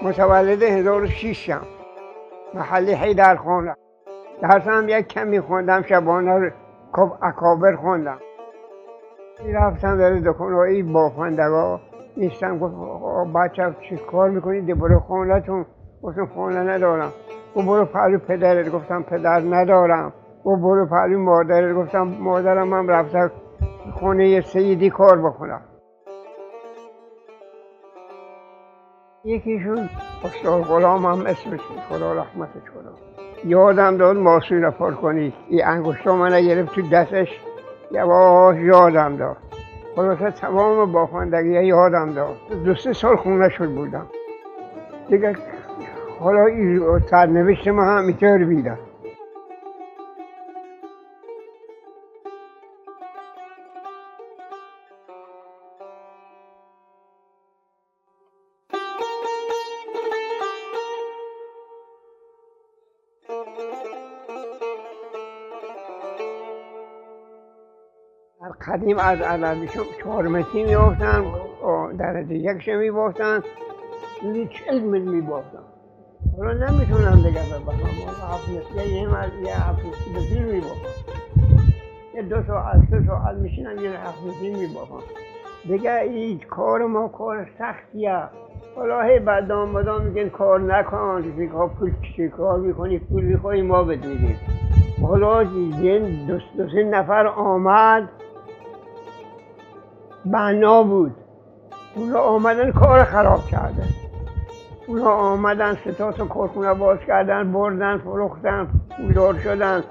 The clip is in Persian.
متولد 1006 ام. محله حیدر خان. درسم یک کمی خوندم، شبانه اکابر خوندم. رفتم در دکان‌های بافندگاه نیستم. گفت بچه چی کار میکنید؟ برو خونه‌تون. گفتم خونه ندارم. او برو پلو پدرت. گفتم پدر ندارم. او برو پلو مادرت. گفتم مادرم هم رفته خونه سیدی کار بکنم. یکیشون استاد غلام هم اسمش، خدا رحمتش کنه، یادم داد ماشین پر کنی. این انگشتا من گرفت تو دستش، یواش یادم داد. خلاصه تمام بافندگی یادم داد. 2-3 سال خونه شد بودم دیگه. حالا این سرنوشت ما هم اینطور بیدم. قدیم از عربیشون 4 متری می‌باختن، درجه یکش می‌باختن، 40 متر می‌باختن. حالا نمیتونم دیگه بفهمم. 7 متری یه 7 متری دیر می‌باختن. یه 2 ساعت 3 ساعت میشینم یه 7 متری می‌باختم دیگه. این کار ما کار سختیه. حالا هی بعد آمدن میگن کار نکن، پول چی کار میکنی؟ پول میخوایی ما بهت میدیم. حالا دیدین 2-3 نفر آمد، بنا بود. اونا آمدن کار خراب کردن. اونا آمدن 3 تا کارخونه باز کردن، بردن فروختن، پولدار شدن.